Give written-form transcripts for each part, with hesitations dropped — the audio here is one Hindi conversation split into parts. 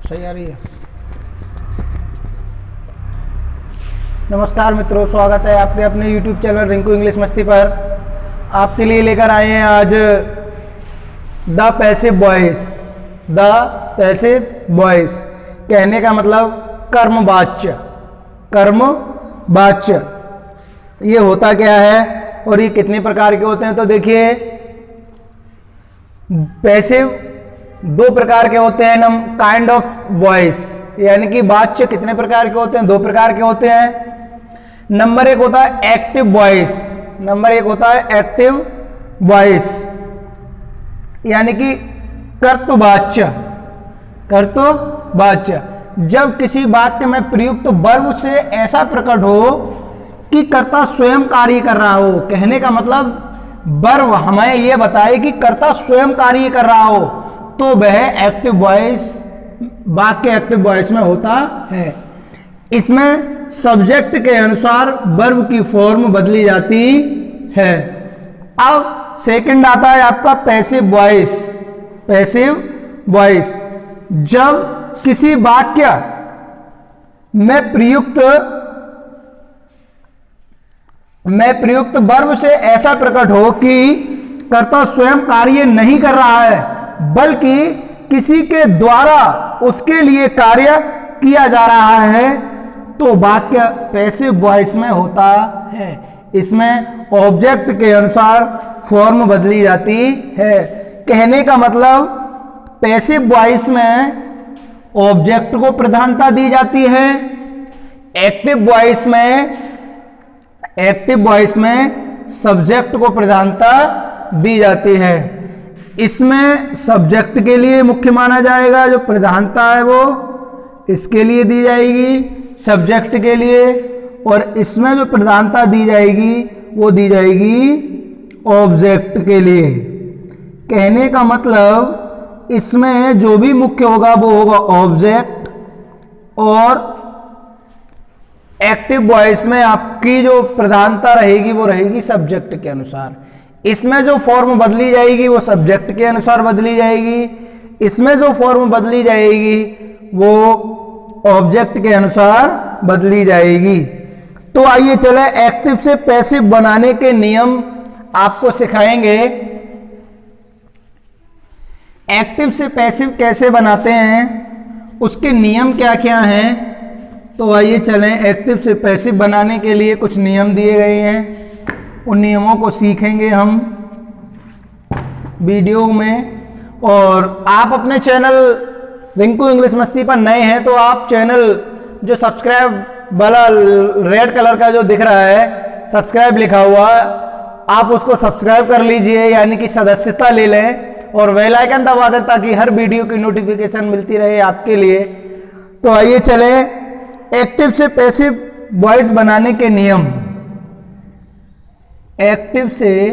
सही आ रही है। नमस्कार मित्रों, स्वागत है आपके अपने YouTube चैनल रिंकू इंग्लिश मस्ती पर। आपके लिए लेकर आए हैं आज the passive voice. The passive voice कहने का मतलब कर्मवाच्य। कर्मवाच्य ये होता क्या है और ये कितने प्रकार के होते हैं? तो देखिए, पैसिव दो प्रकार के होते हैं। काइंड ऑफ वॉइस, यानी कि वाच्य कितने प्रकार के होते हैं? दो प्रकार के होते हैं। नंबर एक होता है एक्टिव वॉइस। नंबर एक होता है एक्टिव वॉइस, यानी कि कर्तवाच्य। कर्तवाच्य जब किसी वाक्य में प्रयुक्त वर्ब से ऐसा प्रकट हो कि कर्ता स्वयं कार्य कर रहा हो। कहने का मतलब वर्ब हमें यह बताए कि कर्ता स्वयं कार्य कर रहा हो, तो वह एक्टिव वॉइस, वाक्य एक्टिव वॉइस में होता है। इसमें सब्जेक्ट के अनुसार वर्ब की फॉर्म बदली जाती है। अब सेकंड आता है आपका पैसिव वॉइस। पैसिव वॉइस जब किसी वाक्य में प्रयुक्त वर्ब से ऐसा प्रकट हो कि कर्ता स्वयं कार्य नहीं कर रहा है, बल्कि किसी के द्वारा उसके लिए कार्य किया जा रहा है, तो वाक्य पैसिव वॉइस में होता है। इसमें ऑब्जेक्ट के अनुसार फॉर्म बदली जाती है। कहने का मतलब पैसिव वॉइस में ऑब्जेक्ट को प्रधानता दी जाती है। एक्टिव वॉइस में सब्जेक्ट को प्रधानता दी जाती है। इसमें सब्जेक्ट के लिए मुख्य माना जाएगा, जो प्रधानता है वो इसके लिए दी जाएगी, सब्जेक्ट के लिए। और इसमें जो प्रधानता दी जाएगी वो दी जाएगी ऑब्जेक्ट के लिए। कहने का मतलब इसमें जो भी मुख्य होगा वो होगा ऑब्जेक्ट, और एक्टिव वॉइस में आपकी जो प्रधानता रहेगी वो रहेगी सब्जेक्ट के अनुसार। इसमें जो फॉर्म बदली जाएगी वो सब्जेक्ट के अनुसार बदली जाएगी, इसमें जो फॉर्म बदली जाएगी वो ऑब्जेक्ट के अनुसार बदली जाएगी। तो आइए चले एक्टिव से पैसिव बनाने के नियम आपको सिखाएंगे। एक्टिव से पैसिव कैसे बनाते हैं, उसके नियम क्या क्या हैं। तो आइए चलें, एक्टिव से पैसिव बनाने के लिए कुछ नियम दिए गए हैं, उन नियमों को सीखेंगे हम वीडियो में। और आप अपने चैनल रिंकू इंग्लिश मस्ती पर नए हैं तो आप चैनल जो सब्सक्राइब वाला रेड कलर का जो दिख रहा है, सब्सक्राइब लिखा हुआ, आप उसको सब्सक्राइब कर लीजिए, यानी कि सदस्यता ले लें और बेल आइकन दबा दें ताकि हर वीडियो की नोटिफिकेशन मिलती रहे आपके लिए। तो आइए चले एक्टिव से पैसिव वॉइस बनाने के नियम। एक्टिव से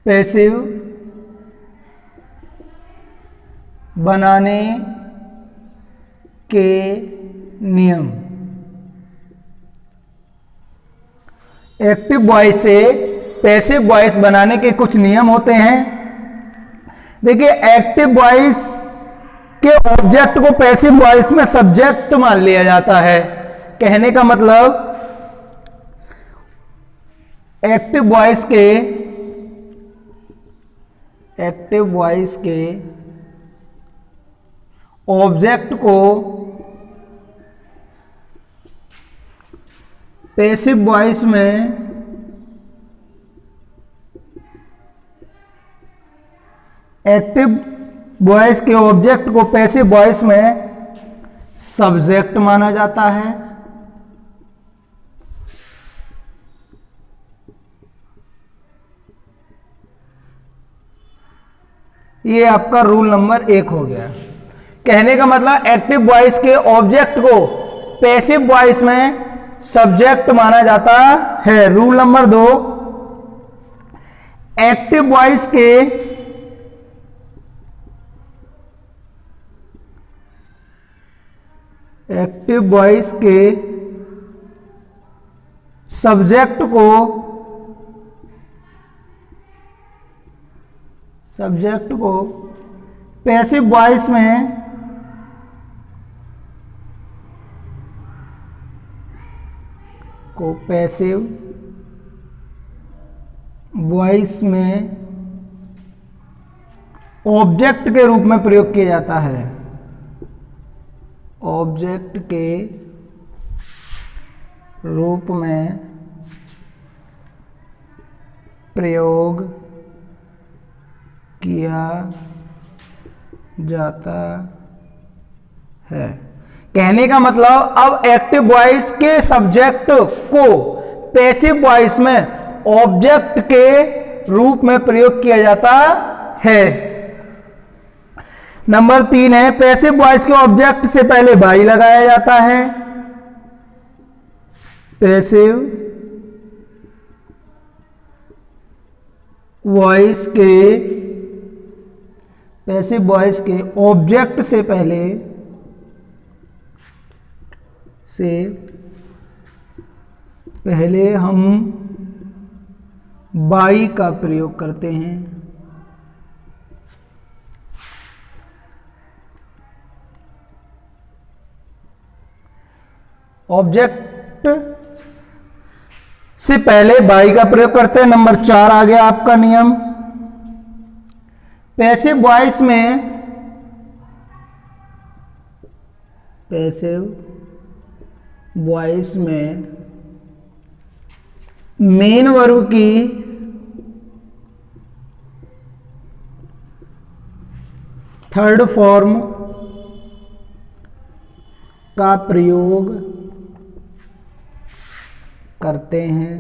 पैसिव बनाने के नियम। एक्टिव वॉइस से पैसिव वॉइस बनाने के कुछ नियम होते हैं। देखिए, एक्टिव वॉइस के ऑब्जेक्ट को पैसिव वॉइस में सब्जेक्ट मान लिया जाता है। कहने का मतलब एक्टिव वॉइस के ऑब्जेक्ट को पैसिव वॉइस में एक्टिव वॉइस के ऑब्जेक्ट को पैसिव वॉइस में सब्जेक्ट माना जाता है। ये आपका रूल नंबर 1 हो गया। कहने का मतलब एक्टिव वॉइस के ऑब्जेक्ट को पैसिव वॉइस में सब्जेक्ट माना जाता है। रूल नंबर 2, एक्टिव वॉइस के सब्जेक्ट को पैसिव वॉइस में पैसिव वॉइस में ऑब्जेक्ट के रूप में प्रयोग किया जाता है। ऑब्जेक्ट के रूप में प्रयोग किया जाता है। कहने का मतलब अब एक्टिव वॉइस के सब्जेक्ट को पैसिव वॉइस में ऑब्जेक्ट के रूप में प्रयोग किया जाता है। नंबर 3 है पैसिव वॉइस के ऑब्जेक्ट से पहले बाई लगाया जाता है। पैसिव वॉइस के ऑब्जेक्ट से पहले हम बाई का प्रयोग करते हैं। ऑब्जेक्ट से पहले बाई का प्रयोग करते हैं। नंबर 4 आ गया आपका नियम। पैसिव वॉइस में मेन वर्ब की थर्ड फॉर्म का प्रयोग करते हैं।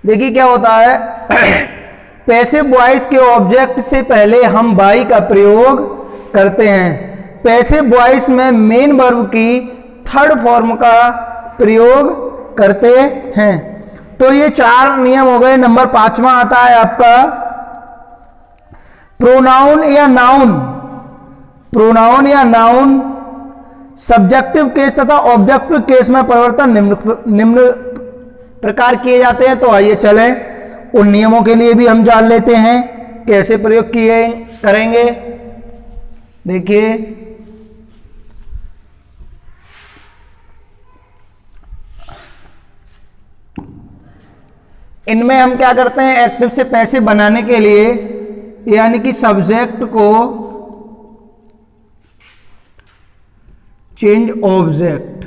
देखिए क्या होता है, पैसिव वॉइस के ऑब्जेक्ट से पहले हम बाई का प्रयोग करते हैं। पैसिव वॉइस में मेन वर्ब की थर्ड फॉर्म का प्रयोग करते हैं। तो ये 4 नियम हो गए। नंबर 5वां आता है आपका प्रोनाउन या नाउन। प्रोनाउन या नाउन सब्जेक्टिव केस तथा ऑब्जेक्टिव केस में परिवर्तन निम्न प्रकार किए जाते हैं। तो आइए चलें उन नियमों के लिए भी हम जान लेते हैं कैसे प्रयोग किए करेंगे। देखिए इनमें हम क्या करते हैं, एक्टिव से पैसिव बनाने के लिए यानी कि सब्जेक्ट को चेंज ऑब्जेक्ट।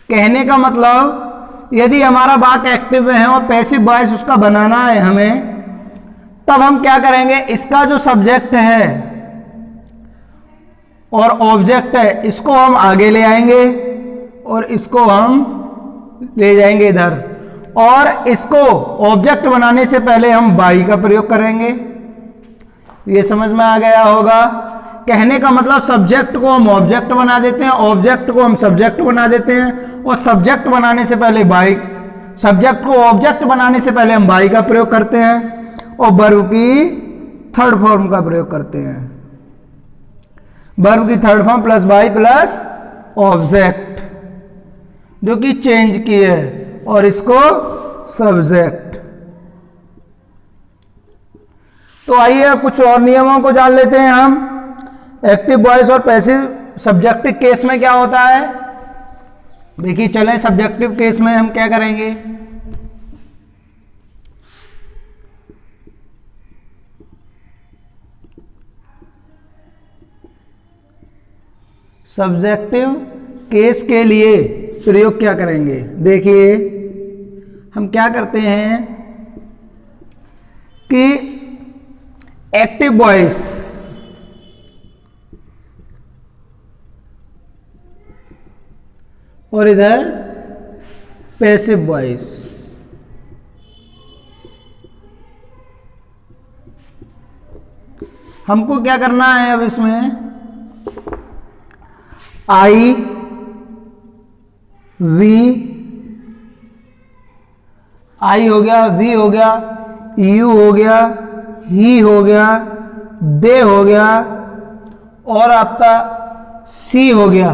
कहने का मतलब यदि हमारा वाक्य एक्टिव में है और पैसिव वॉइस उसका बनाना है हमें, तब हम क्या करेंगे, इसका जो सब्जेक्ट है और ऑब्जेक्ट है इसको हम आगे ले आएंगे और इसको हम ले जाएंगे इधर, और इसको ऑब्जेक्ट बनाने से पहले हम बाई का प्रयोग करेंगे। ये समझ में आ गया होगा। कहने का मतलब सब्जेक्ट को हम ऑब्जेक्ट बना देते हैं, ऑब्जेक्ट को हम सब्जेक्ट बना देते हैं, और सब्जेक्ट बनाने से पहले बाई, सब्जेक्ट को ऑब्जेक्ट बनाने से पहले हम बाई का प्रयोग करते हैं और वर्ब की थर्ड फॉर्म का प्रयोग करते हैं। वर्ब की third form plus by plus object जो कि चेंज की है, और इसको सब्जेक्ट। तो आइए कुछ और नियमों को जान लेते हैं हम। एक्टिव वॉइस और पैसिव सब्जेक्टिव केस में क्या होता है, देखिए चलें। सब्जेक्टिव केस में हम क्या करेंगे, सब्जेक्टिव केस के लिए प्रयोग क्या करेंगे। देखिए हम क्या करते हैं कि एक्टिव वॉइस और इधर पैसिव वॉइस, हमको क्या करना है अब इसमें, आई वी, आई हो गया, वी हो गया, यू हो गया, ही हो गया, दे हो गया, और आपका सी हो गया।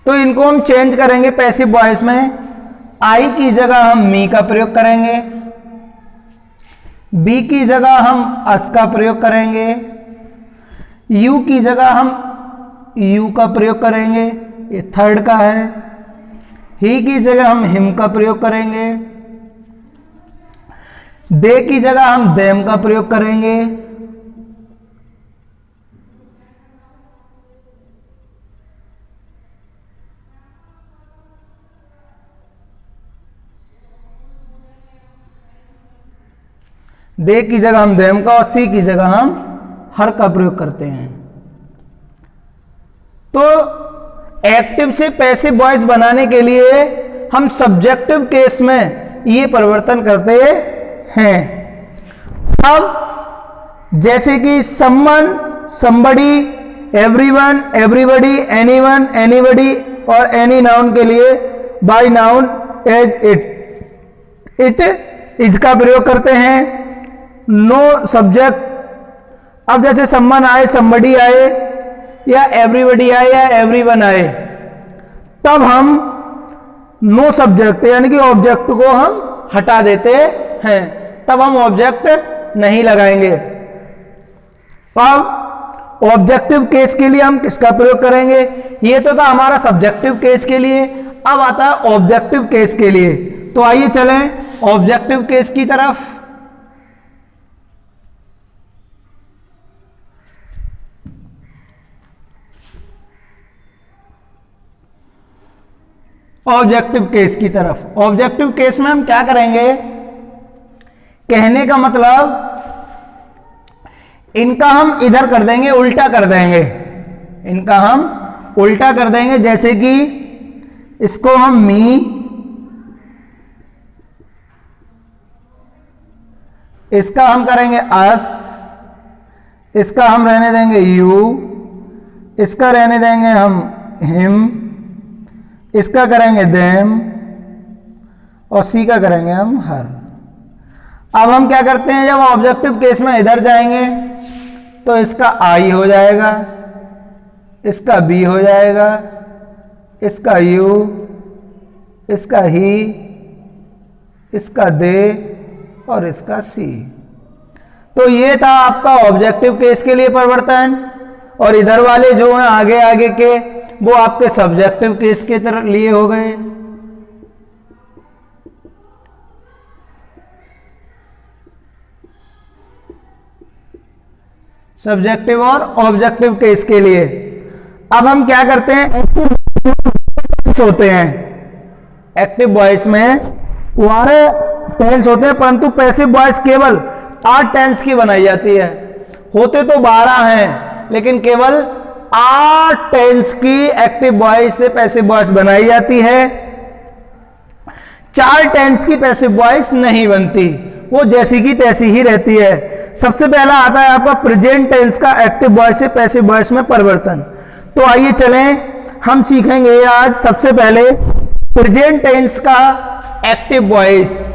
तो इनको हम चेंज करेंगे पैसिव वॉइस में। आई की जगह हम मी का प्रयोग करेंगे, बी की जगह हम अस का प्रयोग करेंगे, यू की जगह हम यू का प्रयोग करेंगे, ये थर्ड का है। ही की जगह हम हिम का प्रयोग करेंगे, दे की जगह हम देम का प्रयोग करेंगे, दे की जगह हम देम का और सी की जगह हम हर का प्रयोग करते हैं। तो एक्टिव से पैसिव वॉइस बनाने के लिए हम सब्जेक्टिव केस में ये परिवर्तन करते हैं। अब जैसे कि someone, somebody, everyone, everybody, anyone, anybody और एनी नाउन के लिए by noun as it, it, is का प्रयोग करते हैं। नो सब्जेक्ट, अब जैसे समवन आए, समबडी आए या एवरीबडी आए या एवरीवन आए, तब हम नो सब्जेक्ट यानी कि ऑब्जेक्ट को हम हटा देते हैं, तब हम ऑब्जेक्ट नहीं लगाएंगे। अब ऑब्जेक्टिव केस के लिए हम किसका प्रयोग करेंगे? ये तो था हमारा सब्जेक्टिव केस के लिए, अब आता है ऑब्जेक्टिव केस के लिए। तो आइए चलें ऑब्जेक्टिव केस की तरफ। ऑब्जेक्टिव केस की तरफ। ऑब्जेक्टिव केस में हम क्या करेंगे? कहने का मतलब इनका हम इधर कर देंगे, उल्टा कर देंगे, इनका हम उल्टा कर देंगे। जैसे कि इसको हम मी, इसका हम करेंगे अस, इसका हम रहने देंगे यू, इसका रहने देंगे हम हिम, इसका करेंगे देम और सी का करेंगे हम हर। अब हम क्या करते हैं, जब ऑब्जेक्टिव केस में इधर जाएंगे तो इसका आई हो जाएगा, इसका बी हो जाएगा, इसका यू, इसका ही, इसका दे और इसका सी। तो ये था आपका ऑब्जेक्टिव केस के लिए परिवर्तन। और इधर वाले जो हैं आगे आगे के, वो आपके सब्जेक्टिव केस के तरह लिए हो गए। सब्जेक्टिव और ऑब्जेक्टिव केस के लिए। अब हम क्या करते हैं, एक्टिव होते हैं, एक्टिव वॉइस में 12 टेंस होते हैं, परंतु पैसिव वॉइस केवल 8 टेंस की बनाई जाती है। होते तो 12 हैं, लेकिन केवल 8 टेंस की एक्टिव वॉइस से पैसिव वॉइस बनाई जाती है। 4 टेंस की पैसिव वॉइस नहीं बनती, वो जैसी की तैसी ही रहती है। सबसे पहला आता है आपका प्रेजेंट टेंस का एक्टिव वॉइस से पैसिव वॉइस में परिवर्तन। तो आइए चलें, हम सीखेंगे आज सबसे पहले प्रेजेंट टेंस का एक्टिव वॉइस।